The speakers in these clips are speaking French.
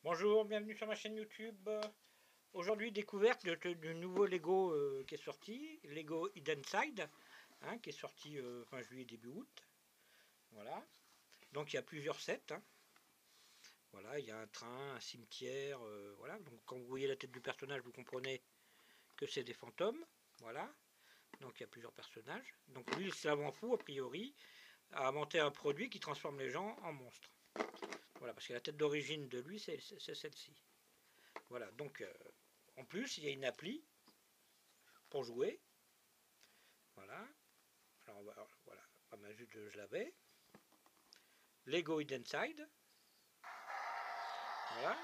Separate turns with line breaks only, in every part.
Bonjour, bienvenue sur ma chaîne YouTube. Aujourd'hui, découverte du nouveau Lego qui est sorti, Lego Hidden Side, qui est sorti fin juillet, début août. Voilà. Donc il y a plusieurs sets. Voilà, il y a un train, un cimetière. Voilà. Donc quand vous voyez la tête du personnage, vous comprenez que c'est des fantômes. Voilà. Donc il y a plusieurs personnages. Donc lui, le savant fou, a priori, a inventé un produit qui transforme les gens en monstres. Voilà, parce que la tête d'origine de lui, c'est celle-ci. Voilà, donc en plus, il y a une appli pour jouer. Voilà. Alors, voilà. Juste, je l'avais. Lego Hidden Side. Voilà.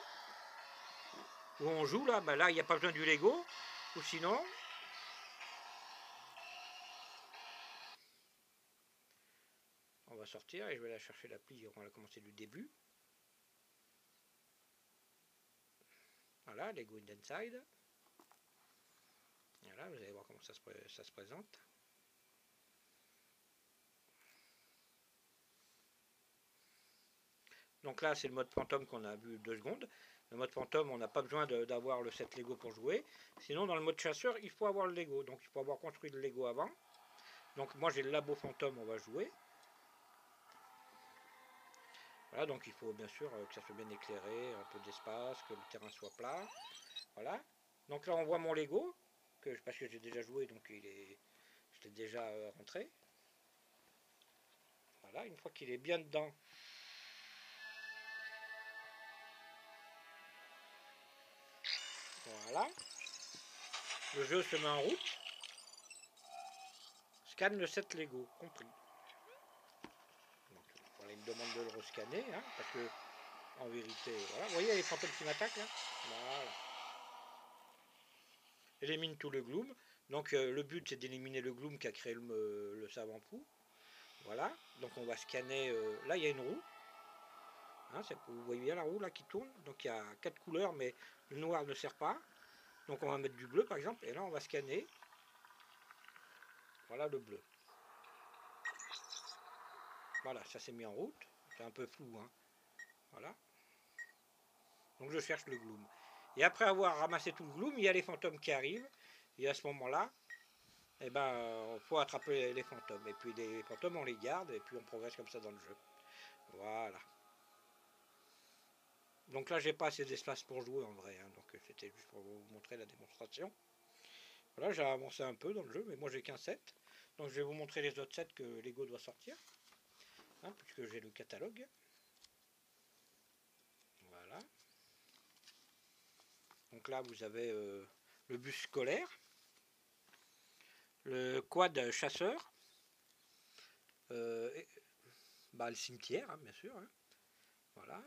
Où on joue là. Là, il n'y a pas besoin du Lego. Ou sinon. On va sortir et je vais aller chercher l'appli. On va commencer du début. Voilà, Lego Hidden Side. Voilà, vous allez voir comment ça se présente. Donc là, c'est le mode fantôme qu'on a vu 2 secondes. Le mode fantôme, on n'a pas besoin d'avoir le set Lego pour jouer. Sinon, dans le mode chasseur, il faut avoir le Lego. Donc, il faut avoir construit le Lego avant. Donc, moi, j'ai le labo fantôme, on va jouer. Voilà, donc il faut bien sûr que ça soit bien éclairé, un peu d'espace, que le terrain soit plat. Voilà. Donc là, on voit mon Lego, parce que j'ai déjà joué, donc je l'ai déjà rentré. Voilà, une fois qu'il est bien dedans. Voilà. Le jeu se met en route. Scanne le set Lego, compris. Donc, voilà, il me demande de le rescanner, parce que, en vérité, voilà. Vous voyez, il y a les fantômes qui m'attaquent, là. Voilà. Élimine tout le gloom. Donc, le but, c'est d'éliminer le gloom qu'a créé le savant fou. Voilà. Donc, on va scanner. Là, il y a une roue. Vous voyez bien la roue là qui tourne. Donc il y a 4 couleurs, mais le noir ne sert pas. Donc on va mettre du bleu par exemple. Et là on va scanner. Voilà le bleu. Voilà, ça s'est mis en route. C'est un peu flou. Voilà. Donc je cherche le gloom. Et après avoir ramassé tout le gloom, il y a les fantômes qui arrivent. Et à ce moment-là, eh ben, faut attraper les fantômes. Et puis les fantômes, on les garde. Et puis on progresse comme ça dans le jeu. Voilà. Donc là, j'ai pas assez d'espace pour jouer en vrai. Donc c'était juste pour vous montrer la démonstration. Voilà, j'ai avancé un peu dans le jeu, mais moi j'ai qu'un set. Donc je vais vous montrer les autres sets que Lego doit sortir. Puisque j'ai le catalogue. Voilà. Donc là vous avez le bus scolaire. Le quad chasseur. Le cimetière, bien sûr. Voilà.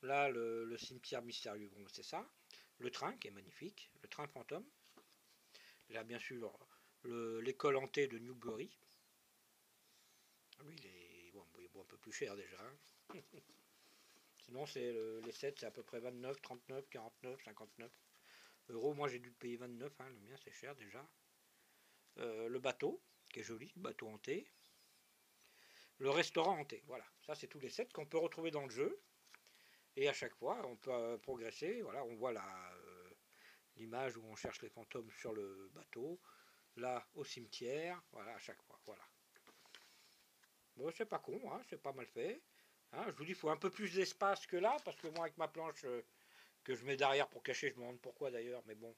Là le cimetière mystérieux, bon c'est ça. Le train qui est magnifique. Le train fantôme. Là bien sûr l'école hantée de Newbury. Lui il est un peu plus cher déjà. Sinon, les sets, c'est à peu près 29, 39, 49, 59 euros. Moi, j'ai dû payer 29. Le mien, c'est cher déjà. Le bateau, qui est joli, bateau hanté. Le restaurant hanté. Voilà, ça, c'est tous les sets qu'on peut retrouver dans le jeu. Et à chaque fois, on peut progresser. Voilà, on voit l'image où on cherche les fantômes sur le bateau. Là, au cimetière. Voilà, à chaque fois. Voilà. Bon, c'est pas con, c'est pas mal fait. Je vous dis, il faut un peu plus d'espace que là, parce que moi, avec ma planche que je mets derrière pour cacher, je me demande pourquoi d'ailleurs, mais bon,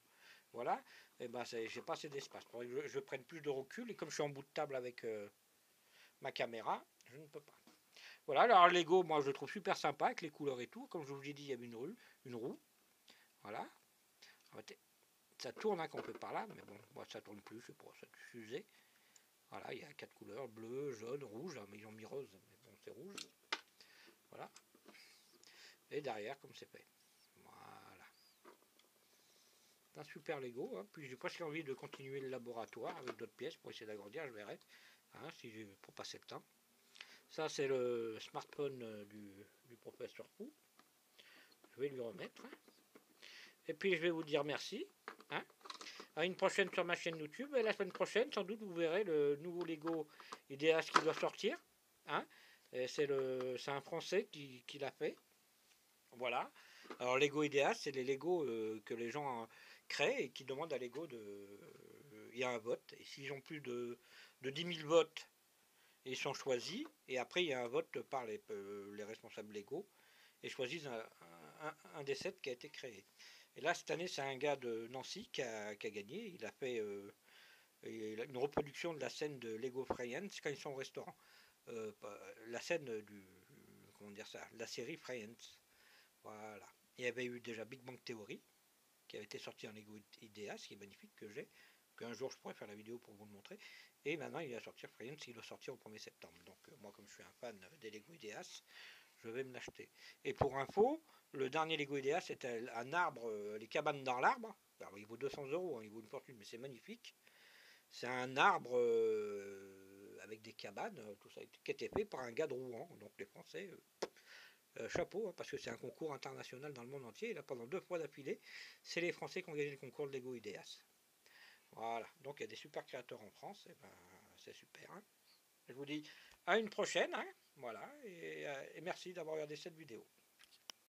voilà, et ben j'ai pas assez d'espace. Pour que je prenne plus de recul, et comme je suis en bout de table avec ma caméra, je ne peux pas. Voilà, alors Lego, moi je le trouve super sympa avec les couleurs et tout. Comme je vous l'ai dit, il y avait une roue. Voilà. Ça tourne quand on fait par là, mais bon, moi ça tourne plus, je sais pas, ça s'usait. Voilà, il y a 4 couleurs, bleu, jaune, rouge, mais ils ont mis rose, mais bon, c'est rouge. Voilà. Et derrière, comme c'est fait. Voilà. Un super Lego, puis j'ai presque envie de continuer le laboratoire avec d'autres pièces pour essayer d'agrandir, je verrai, pour passer le temps. Ça c'est le smartphone du professeur Pou. Je vais lui remettre. Et puis je vais vous dire merci. À une prochaine sur ma chaîne YouTube. Et la semaine prochaine, sans doute, vous verrez le nouveau Lego Ideas qui doit sortir. C'est un Français qui l'a fait. Voilà. Alors Lego Ideas, c'est les Lego que les gens créent et qui demandent à Lego de... Il y a un vote. Et s'ils ont plus de 10 000 votes, ils sont choisis. Et après, il y a un vote par les responsables Lego et choisissent un des 7 qui a été créé. Et là, cette année, c'est un gars de Nancy qui a gagné. Il a fait une reproduction de la scène de Lego Friends quand ils sont au restaurant. La scène du... Comment dire ça? La série Friends. Voilà. Il y avait eu déjà Big Bang Theory, qui avait été sorti en Lego Ideas, qui est magnifique, que j'ai, qu'un jour je pourrais faire la vidéo pour vous le montrer. Et maintenant il va sortir Friends, il doit sortir au 1er septembre. Donc moi comme je suis un fan des Lego Ideas, je vais me l'acheter. Et pour info, le dernier Lego Ideas c'était un arbre, les cabanes dans l'arbre. Alors il vaut 200 euros, hein, il vaut une fortune, mais c'est magnifique. C'est un arbre avec des cabanes, tout ça, qui était fait par un gars de Rouen. Donc les Français, chapeau, hein, parce que c'est un concours international dans le monde entier. Et là, pendant 2 fois d'affilée, c'est les Français qui ont gagné le concours de Lego Ideas. Voilà, donc il y a des super créateurs en France, et ben, c'est super. Hein. Je vous dis à une prochaine, hein, voilà, et merci d'avoir regardé cette vidéo.